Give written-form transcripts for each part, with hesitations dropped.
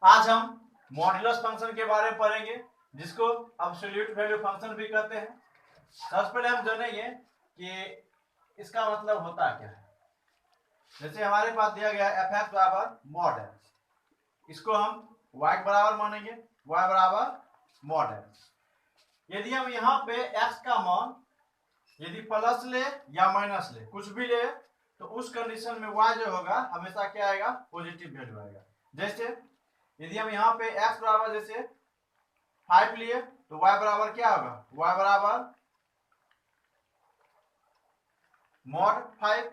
आज हम modulus function के बारे में पढ़ेंगे, जिसको एब्सोल्यूट वैल्यू फंक्शन भी कहते हैं। सबसे पहले हम जानेंगे कि इसका मतलब होता क्या है। जैसे हमारे पास दिया गया है f(x) बराबर मॉड x, इसको हम y के बराबर मानेंगे, y बराबर मॉड x। यदि हम यहाँ पे x का मान यदि प्लस ले या माइनस ले, कुछ भी ले, तो उस कंडीशन में y जो होगा हमेशा क्या आएगा, पॉजिटिव वैल्यू आएगा। जैसे यदि हम यहाँ पे x बराबर जैसे 5 लिए तो y बराबर क्या होगा, y बराबर मॉड 5,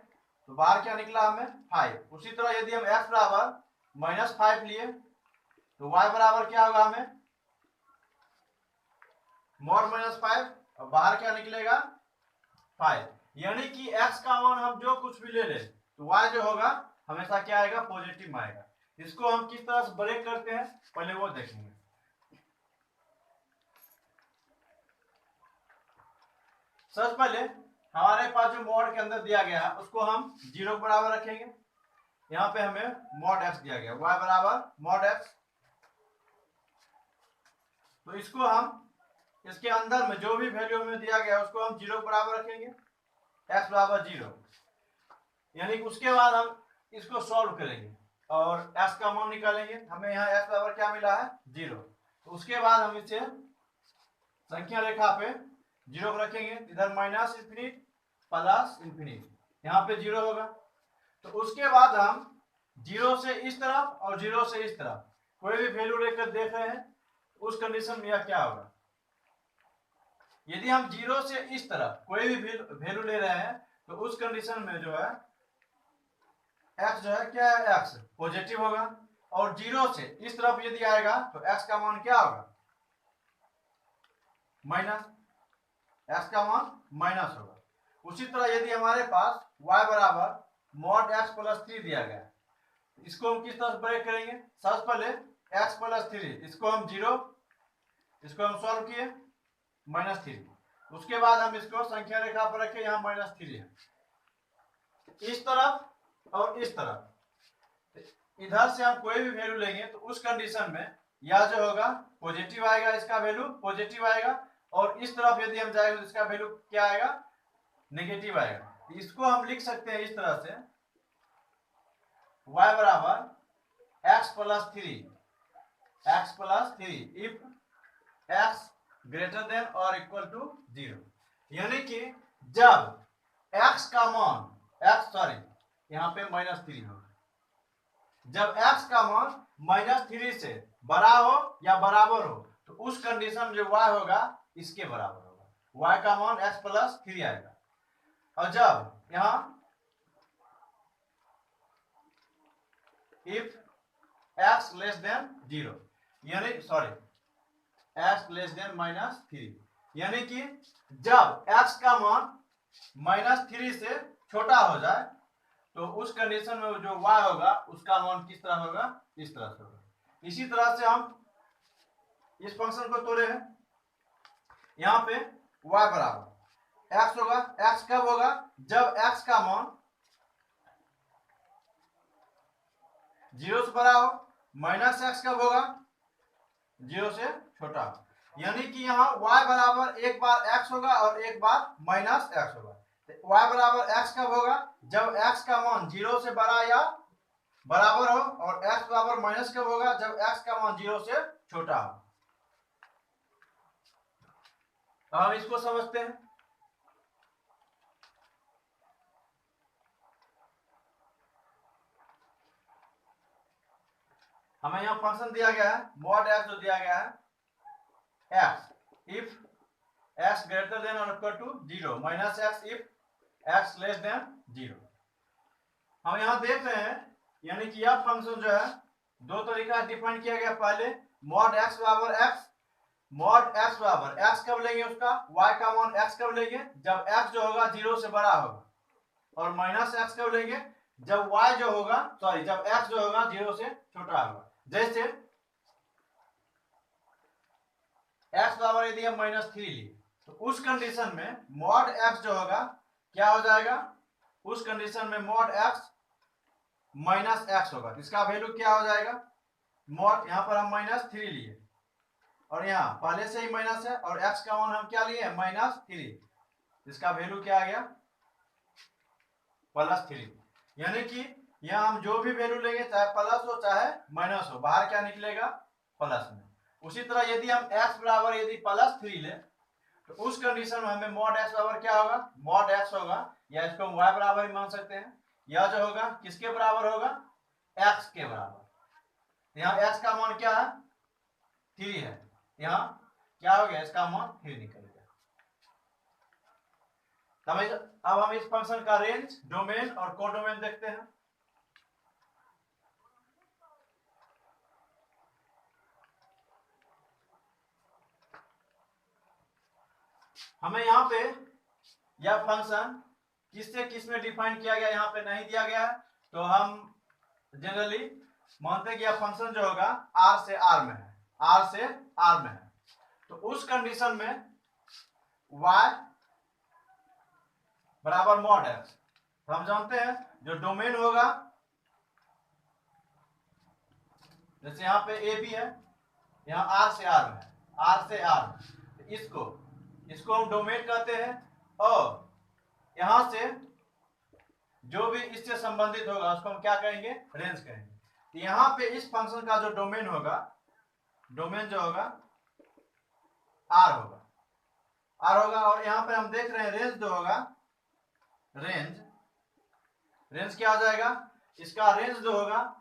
तो बाहर क्या निकला हमें 5। उसी तरह यदि हम x बराबर -5 लिए तो y बराबर क्या होगा हमें मॉड -5, और बाहर क्या निकलेगा 5। यानी कि x का मान हम जो कुछ भी ले ले तो y जो होगा हमेशा क्या आएगा, पॉजिटिव में आएगा। इसको हम किस तरह से ब्रेक करते हैं पहले वो देखेंगे। सबसे पहले हमारे पास जो मॉड के अंदर दिया गया है उसको हम 0 के बराबर रखेंगे। यहाँ पे हमें मॉड x दिया गया, y बराबर मॉड x। तो इसको हम इसके अंदर में जो भी वैल्यू हमें दिया गया उसको हम 0 के बराबर रखेंगे, x बराबर 0। यानी कि उसके बाद हम इसको सॉल्व करेंगे और x का मान निकालेंगे। हमें यहाँ x बराबर क्या मिला है 0। तो उसके बाद हम इसे संख्या रेखा पे 0 रखेंगे, इधर -∞ +∞, यहाँ पे 0 होगा। तो उसके बाद हम 0 से इस तरफ और 0 से इस तरफ कोई भी वैल्यू लेकर देख रहे हैं, उस कंडीशन में यह क्या होगा। यदि हम 0 से इस तरफ कोई भी वैल्यू ले रहे हैं तो उस कंडीशन में जो है x जो है क्या है, x पॉजिटिव होगा। और 0 से इस तरफ यदि आएगा तो x का मान क्या होगा, माइनस, x का मान माइनस होगा। उसी तरह यदि हमारे पास y बराबर मॉड x + 3 दिया गया, इसको हम किस तरह से ब्रेक करेंगे। सबसे पहले x + 3, इसको हम 0, इसको हम सॉल्व किए -3। उसके बाद हम इसको संख्या रेखा पर रखे, यहाँ -3 है। इस तरफ और इस तरफ इधर से हम कोई भी वैल्यू लेंगे तो उस कंडीशन में यह जो होगा पॉजिटिव आएगा, इसका वैल्यू पॉजिटिव आएगा। और इस तरफ यदि हम जाएंगे तो इसका वैल्यू क्या आएगा, नेगेटिव आएगा। इसको हम लिख सकते हैं इस तरह से, y बराबर x + 3 if x greater than और इक्वल टू 0। यानी कि जब x का मान यहाँ पे -3 होगा, जब x का मान -3 से बड़ा हो या बराबर हो तो उस कंडीशन में जो y होगा इसके बराबर होगा, y का मान x + 3 आएगा। और जब यहाँ इफ x लेस देन 0 यानी x लेस देन -3, यानी कि जब x का मान -3 से छोटा हो जाए तो उस कंडीशन में जो y होगा उसका मान किस तरह होगा, इस तरह से होगा। इसी तरह से हम इस फंक्शन को तोड़े हैं, यहाँ पे y बराबर x होगा। x कब होगा, जब x का मान 0 से बड़ा हो। -x कब होगा, 0 से छोटा हो। यानी कि यहाँ y बराबर एक बार x होगा और एक बार -x होगा। y बराबर x कब होगा, जब x का मान 0 से बड़ा या बराबर हो। और x बराबर माइनस कब होगा, जब x का मान 0 से छोटा हो। तो हम इसको समझते हैं। हमें यहाँ फंक्शन दिया गया है मॉड x, जो दिया गया है x if x greater than और equal to 0, -x if x less than 0। हम यहाँ देख रहे हैं, यानी कि यह फंक्शन जो है दो तरीका डिफाइन किया गया। पहले मॉड x बराबर x, मॉड x बराबर x कब लेंगे, उसका y का मान x कब लेंगे, जब x जो होगा 0 से बड़ा होगा। और -x कब लेंगे, जब y जो होगा जब x जो होगा 0 से छोटा होगा। जैसे x बराबर यदि हम -3 लिए तो उस कंडीशन में मॉड x जो होगा क्या हो जाएगा, उस कंडीशन में मॉड x -x होगा। इसका वैल्यू क्या हो जाएगा, मॉड यहाँ पर हम -3 लिए और यहाँ पहले से ही माइनस है और x का मान हम क्या लिए -3, इसका वैल्यू क्या आ गया +3। यानी कि यहाँ हम जो भी वैल्यू लेंगे चाहे प्लस हो चाहे माइनस हो, बाहर क्या निकलेगा प्लस में। उसी तरह यदि हम x बराबर यदि +3 ले तो उस कंडीशन में हमें मॉड x बराबर क्या होगा मॉड x होगा, या इसको हम y बराबर ही मान सकते हैं। यह जो होगा किसके बराबर होगा x के बराबर। यहाँ x का मान क्या है 3 है, यहाँ क्या हो गया इसका मान 3 निकल गया। अब हम इस फंक्शन का रेंज, डोमेन और कोडोमेन देखते हैं। हमें यहाँ पे यह फंक्शन किससे किस में डिफाइन किया गया यहाँ पे नहीं दिया गया है, तो हम जनरली मानते हैं कि यह फंक्शन जो होगा r से r में है, r से r में है। तो उस कंडीशन में y बराबर मॉड x, तो हम जानते हैं जो डोमेन होगा, जैसे यहाँ पे a भी है, यहाँ r से r में है, r से r में, इसको हम डोमेन कहते हैं। और यहां से जो भी इससे संबंधित होगा उसको हम क्या कहेंगे रेंज कहेंगे। तो यहाँ पे इस फंक्शन का जो डोमेन होगा, डोमेन जो होगा r होगा और यहाँ पे हम देख रहे हैं रेंज जो होगा, रेंज क्या हो जाएगा, इसका रेंज जो होगा,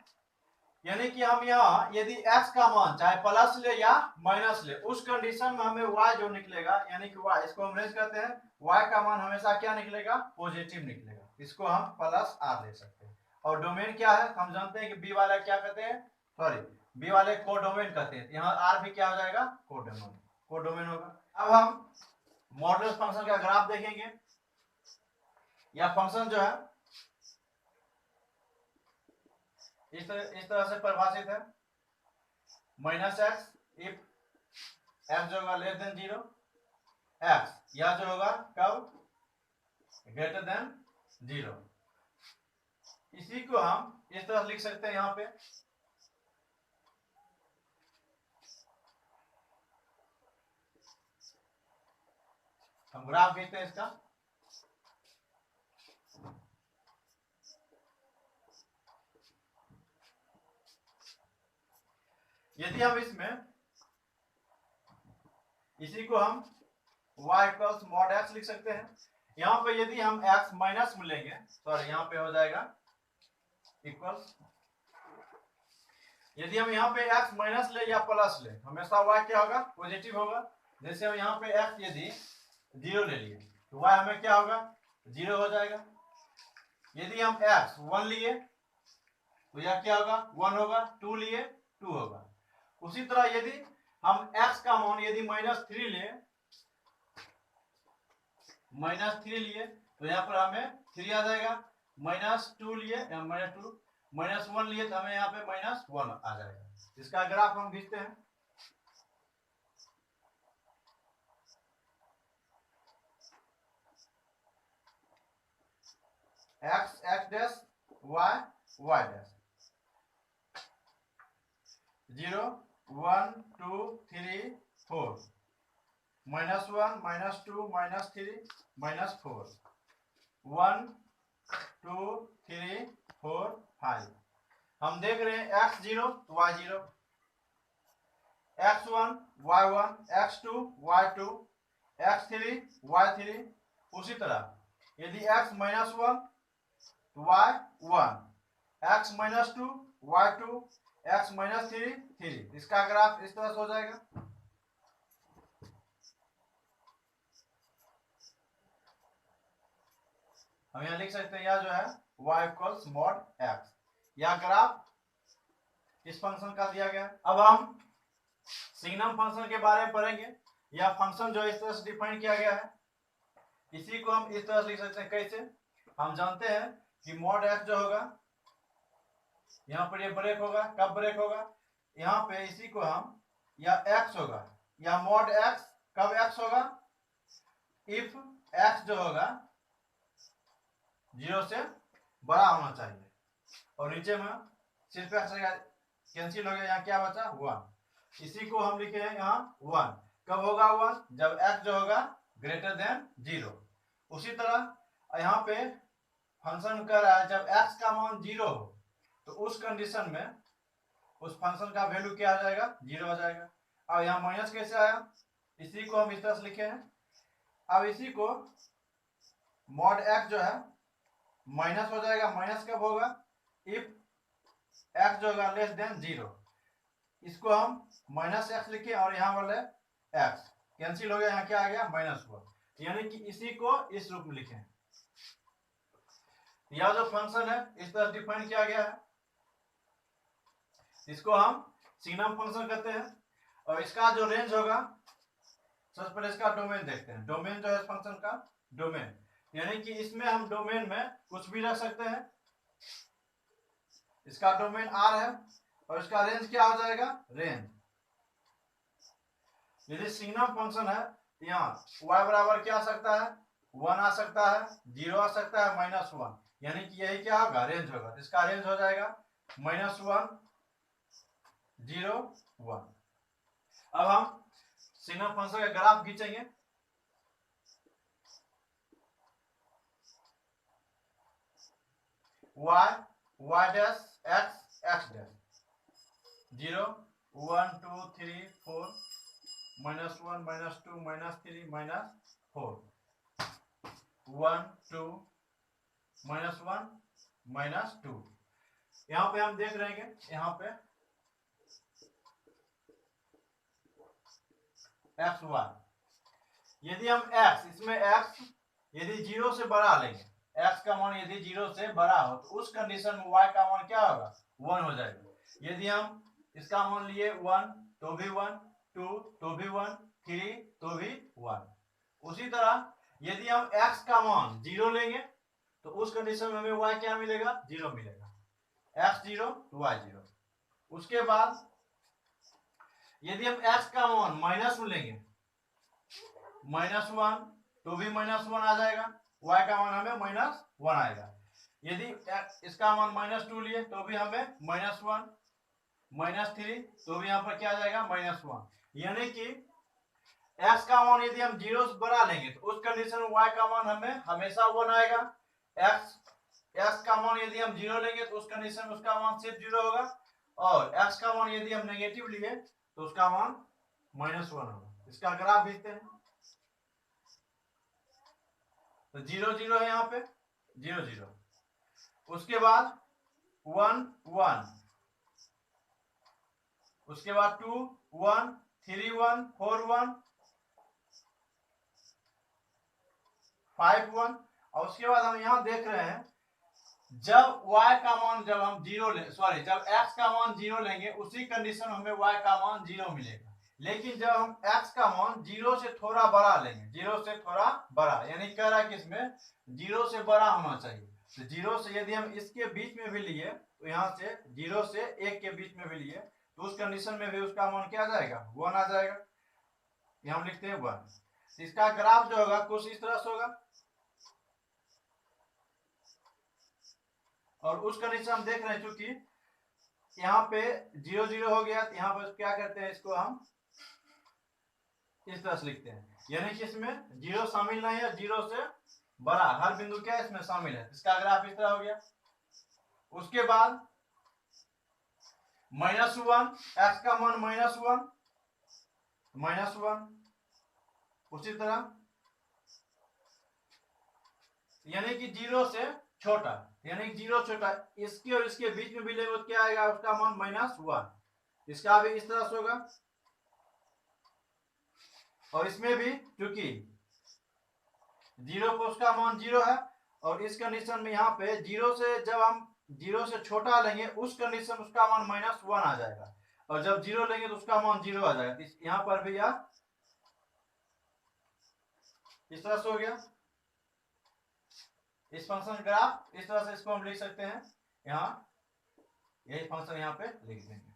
यानी कि हम यहाँ यदि x का मान चाहे प्लस ले या माइनस ले, उस कंडीशन में हमें y जो निकलेगा, यानी कि y, इसको हम रेंज कहते हैं, y का मान हमेशा क्या निकलेगा पॉजिटिव निकलेगा, इसको हम +r ले सकते हैं। और डोमेन क्या है हम जानते हैं कि b वाला क्या कहते हैं, सॉरी b वाले कोडोमेन कहते हैं। यहाँ r भी क्या हो जाएगा कोडोमेन होगा। अब हम मॉडुलस फंक्शन का ग्राफ देखेंगे। यह फंक्शन जो है इस तरह से परिभाषित है, -x इफ x जो होगा <0 x, यह जो होगा कब <0। इसी को हम इस तरह लिख सकते हैं। यहाँ पे हम ग्राफ खींचते हैं इसका, यदि हम इसमें इसी को हम y = mod x लिख सकते हैं। यहाँ पे यदि हम x माइनस में लेंगे, सॉरी यहाँ पे हो जाएगा इक्वल्स, यदि हम यहाँ पे x माइनस ले या प्लस ले, हमेशा y क्या होगा पॉजिटिव होगा। जैसे हम यहाँ पे x यदि 0 ले लिए तो y हमें क्या होगा 0 हो जाएगा। यदि हम x 1 लिए तो यह क्या होगा 1 होगा, 2 लिए 2 होगा। उसी तरह यदि हम x का मान यदि -3 लिए तो यहाँ पर हमें 3 आ जाएगा, -2 लिए या -1 लिए तो हमें यहाँ पे -1 आ जाएगा। इसका ग्राफ हम खींचते हैं। x dash y dash 0 1 2 3 4 -1 -2 -3 -4 1 2 3 4 5। हम देख रहे हैं x0 y0, x1 y1, x2 y2, x3 y3। उसी तरह यदि x -1 तो y1, x -2 y2, x -3 3। इसका ग्राफ इस तरह से हो जाएगा। हम यहाँ लिख सकते हैं यह जो है y = mod x, यह ग्राफ इस फंक्शन का दिया गया है। अब हम सिग्नम फंक्शन के बारे में पढ़ेंगे। यह फंक्शन जो इस तरह से डिफाइन किया गया है, इसी को हम इस तरह से लिख सकते हैं। कैसे हम जानते हैं कि mod x जो होगा, यहाँ पर ये ब्रेक होगा, कब ब्रेक होगा यहाँ पे, इसी को हम या x होगा या mod x, कब x होगा इफ x जो होगा 0 से बड़ा होना चाहिए और नीचे में सिर्फ x रहेगा। कैंसिल हो गया, यहाँ क्या बचा 1। इसी को हम लिखे हैं यहाँ 1। कब होगा 1? जब x जो होगा ग्रेटर देन 0। उसी तरह यहाँ पे फंक्शन कह रहा है जब x का मान 0 हो तो उस कंडीशन में उस फंक्शन का वैल्यू क्या आ जाएगा, 0 आ जाएगा। अब यहाँ माइनस कैसे आया, इसी को हम इस तरह से लिखे हैं। अब इसी को मॉड x जो है माइनस हो जाएगा। माइनस कब होगा, इफ x जो होगा लेस देन 0। इसको हम माइनस एक्स लिखे और यहाँ वाले x कैंसिल हो गया, यहाँ क्या आ गया -1। यानी कि इसी को इस रूप में लिखें। यह जो फंक्शन है इस तरह डिफाइन किया गया है, इसको हम सिग्नम फंक्शन कहते हैं। और इसका जो रेंज होगा, सबसे पहले इसका डोमेन देखते हैं। डोमेन जो है फंक्शन का डोमेन, यानी कि इसमें हम डोमेन में कुछ भी रख सकते हैं। इसका डोमेन R है और इसका रेंज क्या हो जाएगा, रेंज। यदि सिग्नम फंक्शन है यहाँ y बराबर क्या आ सकता है, 1 आ सकता है, 0 आ सकता है, -1। यानी कि यही क्या होगा, रेंज होगा। इसका रेंज हो जाएगा -1 0 1। अब हम सिग्नम फंक्शन का ग्राफ खींचेंगे। y dash x x dash 0 1 2 3 4 -1 -2 -3 -4 1 2 -1 -2। यहाँ पे हम देख रहे हैं, यहाँ पे एक्स वाई। यदि हम x इसमें x यदि 0 से बड़ा लेंगे, x का मान यदि 0 से बड़ा हो तो उस कंडीशन में y का मान क्या होगा, 1 हो जाएगा। यदि हम इसका मान लिए 1 तो भी 1, 2 तो भी 1, 3 तो भी 1। उसी तरह यदि हम x का मान 0 लेंगे तो उस कंडीशन में हमें y क्या मिलेगा, 0 मिलेगा। x 0 तो y 0। उसके बाद यदि हम x का मान -1 लेंगे, -1 तो भी -1 आ जाएगा, y का मान हमें -1 आएगा। यदि इसका मान -2 लिए तो भी हमें -1, -3 तो भी यहाँ पर क्या आ जाएगा, -1। यानी कि x का मान यदि हम 0 से बड़ा लेंगे तो उस कंडीशन में y का मान हमें हमेशा 1 आएगा। x का मान यदि हम 0 लेंगे तो उस कंडीशन में उसका मान सिर्फ 0 होगा। और x का मान यदि हम नेगेटिव लिए तो उसका मान -1 होगा। इसका ग्राफ भेजते हैं। तो 0 0 है यहाँ पे, 0 0। उसके बाद 1 1, उसके बाद 2 1 3 1 4 1 5 1। और उसके बाद हम यहाँ देख रहे हैं जब y का मान जब हम 0 ले जब x का मान 0 लेंगे उसी कंडीशन में हमें y का मान 0 मिलेगा। लेकिन जब हम x का मान 0 से थोड़ा बड़ा लेंगे, 0 से थोड़ा बड़ा, यानी कह रहा है कि इसमें 0 से बड़ा होना चाहिए। तो 0 से यदि हम इसके बीच में भी लिए तो यहाँ से 0 से 1 के बीच में भी लिए तो उस कंडीशन में भी उसका मान क्या आ जाएगा, 1 आ जाएगा। ये हम लिखते हैं 1। इसका ग्राफ जो होगा कुछ इस तरह से होगा। और उस कंडीशन हम देख रहे हैं चूंकि यहाँ पे 0 0 हो गया तो यहाँ पर क्या करते हैं, इसको हम इस तरह से लिखते हैं। यानी कि इसमें 0 शामिल नहीं है, 0 से बड़ा हर बिंदु क्या इसमें शामिल है। इसका ग्राफ इस तरह हो गया। उसके बाद -1, x का मान -1 उसी तरह, यानी कि 0 से छोटा, यानी 0 छोटा, इसके और इसके बीच में भी लेंगे तो क्या आएगा, उसका मान -1। इसका भी इस तरह से होगा। और इसमें भी क्योंकि 0 पर उसका मान 0 है और इस कंडीशन में यहाँ पे 0 से जब हम 0 से छोटा लेंगे उस कंडीशन में उसका मान -1 आ जाएगा। और जब 0 लेंगे तो उसका मान 0 आ जाएगा। यहाँ पर भी यह इस तरह से हो गया। इस फंक्शन ग्राफ इस तरह से इसको हम लिख सकते हैं। यहाँ यही फंक्शन यहाँ पे लिख देंगे।